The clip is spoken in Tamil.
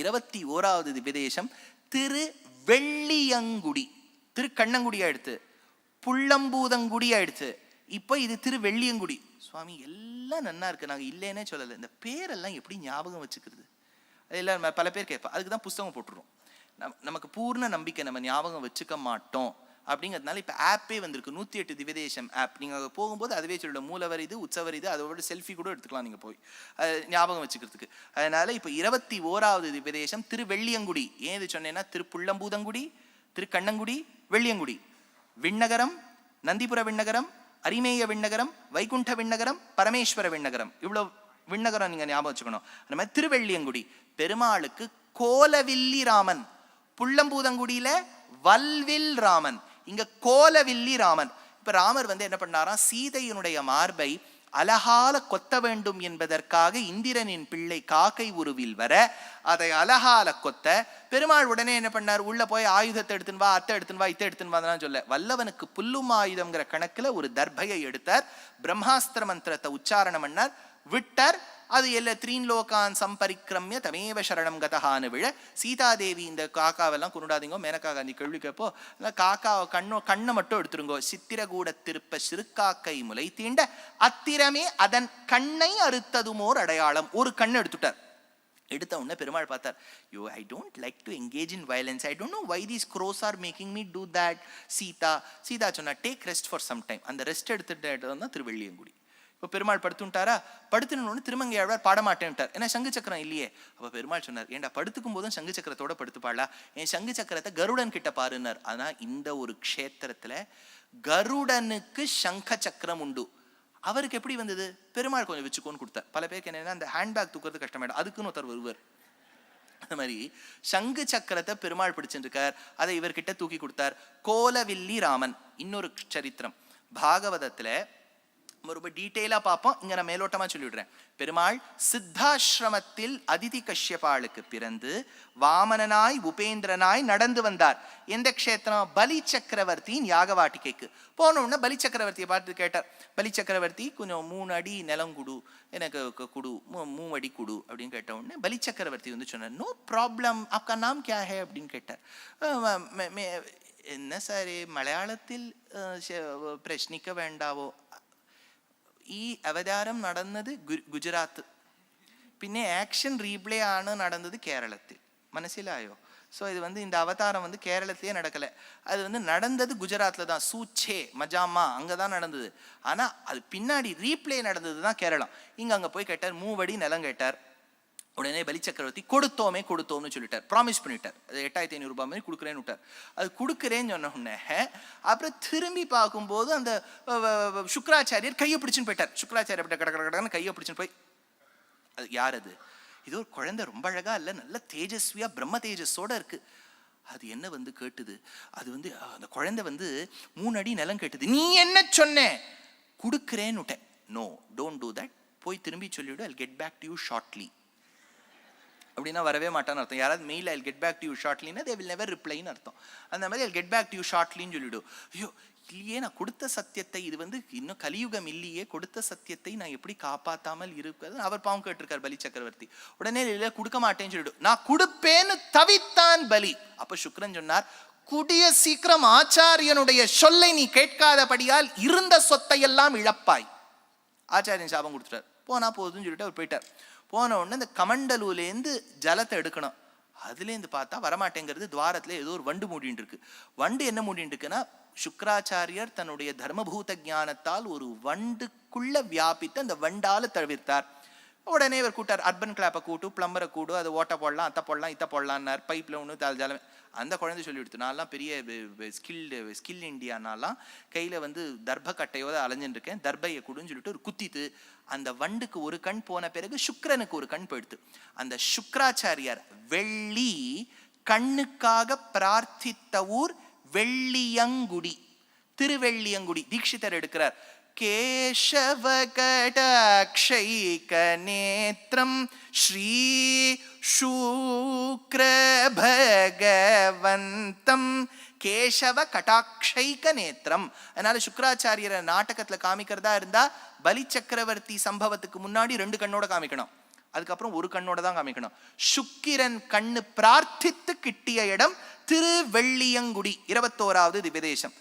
21வது திவ்யதேசம் திருவெள்ளியங்குடி. திருக்கண்ணங்குடி ஆயிடுத்து, புள்ளம்பூதங்குடி ஆயிடுச்சு, இப்போ இது திருவெள்ளியங்குடி. சுவாமி எல்லாம் நன்னா இருக்கு, நாங்கள் இல்லைன்னே சொல்லலை, இந்த பேரெல்லாம் எப்படி ஞாபகம் வச்சுக்கிறது? அதெல்லாம் பல பேர் கேட்பேன். அதுக்கு தான் புஸ்தகம் போட்டுருவோம். நமக்கு பூர்ண நம்பிக்கை நம்ம ஞாபகம் வச்சுக்க மாட்டோம் அப்படிங்கிறதுனால இப்போ ஆப்பே வந்திருக்கு, 108 திவ்யதேசம் ஆப். நீங்கள் போகும்போது அதுவே சொல்லிடும் மூலவர் இது, உற்சவர் இது, அதோட செல்ஃபி கூட எடுத்துக்கலாம் நீங்கள் போய் ஞாபகம் வச்சுக்கிறதுக்கு. அதனால இப்போ 21வது திவ்யதேசம் திருவெள்ளியங்குடி. ஏன் இது சொன்னேன்னா, திருப்புள்ளம்பூதங்குடி, திருக்கண்ணங்குடி, வெள்ளியங்குடி. விண்ணகரம், நந்திபுர விண்ணகரம், அரிமேய விண்ணகரம், வைகுண்ட விண்ணகரம், பரமேஸ்வர விண்ணகரம். இவ்வளோ விண்ணகரம் நீங்கள் ஞாபகம் வச்சுக்கணும். அந்த மாதிரி திருவெள்ளியங்குடி பெருமாளுக்கு கோலவில்லி ராமன், புள்ளம்பூதங்குடியில வல்வில் ராமன், இங்க கோலவில்லி ராமன். இப்ப ராமர் என்ன பண்ணாராம், சீதையினுடைய மார்பை அழகால கொத்த வேண்டும் என்பதற்காக இந்திரனின் பிள்ளை காக்கை உருவில் வர அதை அழகால கொத்த பெருமாள் உடனே என்ன பண்ணார், உள்ள போய் ஆயுதத்தை எடுத்துன்னு வா, அத்தை எடுத்துன்னு வா, இத்தை எடுத்துன்னு வாதான் சொல்ல, வல்லவனுக்கு புல்லும் ஆயுதம்ங்கிற கணக்குல ஒரு தர்பையை எடுத்தார், பிரம்மாஸ்திர மந்திரத்தை உச்சாரணம் பண்ணார், விட்டார். அது எல்லா த்ரீன்லோகான் சம்பரிக்கிரமிய தமேவ சரணம் கதஹான்னு விழ சீதாதேவி இந்த காக்காவெல்லாம் கொண்டாதீங்கோ, மேனகா காந்தி கேள்வி கேட்போ, காக்காவை கண்ணை மட்டும் எடுத்துருங்கோ, சித்திரகூட திருப்ப சிறுக்காக்கை முலை தீண்ட அத்திரமே அதன் கண்ணை அறுத்ததுமோர் அடையாளம். ஒரு கண்ணை எடுத்துட்டார். எடுத்த உடனே பெருமாள் பார்த்தார், yo I don't like to engage in violence, I don't know why these crows are making me do that. Sita சொன்னா, take rest for some time. அந்த ரெஸ்ட் எடுத்துட்டு தான் திருவெள்ளியங்குடி. இப்போ பெருமாள் படுத்துட்டாரா, படுத்துனு திருமங்கையாழ்வார் பாடமாட்டேன்ட்டார், ஏன்னா சங்கு சக்கரம் இல்லையே. அப்போ பெருமாள் சொன்னார், ஏன்டா படுத்துக்கும் போதும் சங்கு சக்கரத்தோட படுத்துப்பாளா, என் சங்கு சக்கரத்தை கருடன் கிட்ட பாருன்னார். ஆனா இந்த ஒரு க்ஷேத்திரத்துல கருடனுக்கு சங்க சக்கரம் உண்டு. அவருக்கு எப்படி வந்தது, பெருமாள் கொஞ்சம் வச்சுக்கோன்னு கொடுத்தார். பல பேருக்கு என்னன்னா அந்த ஹேண்ட்பேக் தூக்குறது கஷ்டமாயிடும், அதுக்குன்னு ஒருத்தர் வருவார். அந்த மாதிரி சங்கு சக்கரத்தை பெருமாள் பிடிச்சிருக்கார், அதை இவர்கிட்ட தூக்கி கொடுத்தார். கோலவில்லி ராமன் இன்னொரு சரித்திரம் பாகவதத்துல ரொம்ப டீட்டெயிலா பார்ப்போம், இங்க நான் மேலோட்டமா சொல்லிவிடுறேன். பெருமாள் சித்தாசிரமத்தில் அதிதி கஷ்யபாளுக்கு பிறந்து வாமனனாய் உபேந்திரனாய் நடந்து வந்தார். எந்த க்ஷேத்திரம், பலி சக்கரவர்த்தியின் யாகவாட்டிகைக்கு போன உடனே பலி சக்கரவர்த்தியை பார்த்து கேட்டார், பலி சக்கரவர்த்தி கொஞ்சம் 3 அடி நிலம் குடு, எனக்கு குடு, 3 அடி குடு அப்படின்னு கேட்ட உடனே பலி சக்கரவர்த்தி சொன்னார், நோ ப்ராப்ளம், ஆப்கா நாம் கியா ஹே அப்படின்னு கேட்டார். என்ன சார் மலையாளத்தில் பிரശ്നിக்க வேண்டாவோ, ഈ അവതാരം നടന്നത് ഗുജറാത്ത്, പിന്നെ ആക്ഷൻ റീപ്ലേ ആണ് നടന്നത് കേരളത്തിൽ. മനസ്സിലായോ? ஸோ இது இந்த அவதாரம் கேரளத்திலே நடக்கலை, அது நடந்தது குஜராத்தில் தான், சூச்சே மஜாமா அங்கே தான் நடந்தது. ஆனால் அது பின்னாடி ரீப்ளே நடந்தது தான் கேரளம். அங்கே போய் கேட்டார், 3 அடி நிலம் கேட்டார். உடனே பலி சக்கரவர்த்தி கொடுத்தோம்னு சொல்லிட்டார், ப்ராமிஸ் பண்ணிட்டார், அது 8500 ரூபாய் மாதிரி கொடுக்குறேன்னு விட்டார். அது கொடுக்குறேன்னு சொன்ன உடனே அப்புறம் திரும்பி பார்க்கும்போது அந்த சுக்கராச்சாரியர் கையை பிடிச்சுன்னு போயிட்டார். சுக்கராச்சாரியர் கடற்கடன்னு கையை பிடிச்சுன்னு போய், அது யார், அது இது ஒரு குழந்தை, ரொம்ப அழகா இல்லை, நல்ல தேஜஸ்வியா பிரம்ம தேஜஸோட இருக்கு. அது என்ன கேட்டுது, அது அந்த குழந்தை 3 அடி நிலம் கேட்டுது. நீ என்ன சொன்ன, கொடுக்குறேன்னு விட்டேன். நோ, டோன்ட் டூ தட், போய் திரும்பி சொல்லிவிடு, I'll get back to you shortly. அப்படின்னா வரவே மாட்டான்னு அர்த்தம். யாராவது mail I'll get back to you shortlyன்னா they will never replyன்னு அர்த்தம். அந்த மாதிரி I'll get back to you shortlyன்னு சொல்லிவிடும். ஐயோ இல்லையே, நான் கொடுத்த சத்தியத்தை, இது இன்னும் கலியுகம் இல்லையே, கொடுத்த சத்தியத்தை நான் எப்படி காப்பாத்தாமல் இருக்காது. அவர் பாவம் கேட்டிருக்கார் பலி சக்கரவர்த்தி. உடனே இல்லை கொடுக்க மாட்டேன்னு சொல்லிவிடும். நான் கொடுப்பேன்னு தவித்தான் பலி. அப்ப சுக்ரன் சொன்னார், கூடிய சீக்கிரம் ஆச்சாரியனுடைய சொல்லை நீ கேட்காதபடியால் இருந்த சொத்தை எல்லாம் இழப்பாய். ஆச்சாரியன் சாபம் கொடுத்துட்டார். போனா போதுன்னு சொல்லிட்டு அவர் போயிட்டார். போன உடனே இந்த கமண்டலூலேருந்து ஜலத்தை எடுக்கணும், அதுலேருந்து பார்த்தா வரமாட்டேங்கிறது. துவாரத்துல ஏதோ ஒரு வண்டு மூடின்னு இருக்கு. வண்டு என்ன மூடின்னு இருக்குன்னா, சுக்கராச்சாரியர் தன்னுடைய தர்மபூத ஞானத்தால் ஒரு வண்டுக்குள்ள வியாபித்து அந்த வண்டால தவிர்த்தார். உடனே இவர் கூட்டார், அர்பன் கிளாப்பை கூட்டு, பிளம்பரை கூடு, அது ஓட்ட போடலாம், அத்தை போடலாம், இத்தை போடலான்னார். பைப்பில் ஒன்று ஜலம். அந்த குழந்தை சொல்லி கொடுத்து, நான்லாம் பெரிய ஸ்கில் இண்டியானாலாம் கையில் தர்ப கட்டையோட அலைஞ்சுட்டு இருக்கேன், தர்பையை கூடுன்னு சொல்லிட்டு ஒரு குத்தித்து, அந்த வண்டுக்கு ஒரு கண் போன பிறகு சுக்ரனுக்கு ஒரு கண் போயிடுத்து. அந்த சுக்கராச்சாரியார் வெள்ளி கண்ணுக்காக பிரார்த்தித்த ஊர் வெள்ளியங்குடி, திருவெள்ளியங்குடி. தீட்சிதர் எடுக்கிறார், கேசவ கடாக்ஷைக நேத்ரம் ஸ்ரீ சூக்ர பகவந்தம், கேசவ கடாக்ஷைக நேத்திரம். அதனால சுக்கராச்சாரியரை நாடகத்துல காமிக்கிறதா இருந்தா பலி சக்கரவர்த்தி சம்பவத்துக்கு முன்னாடி 2 கண்ணோட காமிக்கணும். அதுக்கப்புறம் ஒரு கண்ணோட தான் காமிக்கணும். சுக்கிரன் கண்ணு பிரார்த்தித்து கிட்டிய இடம் திருவெள்ளியங்குடி, 21வது திவ்யதேசம்.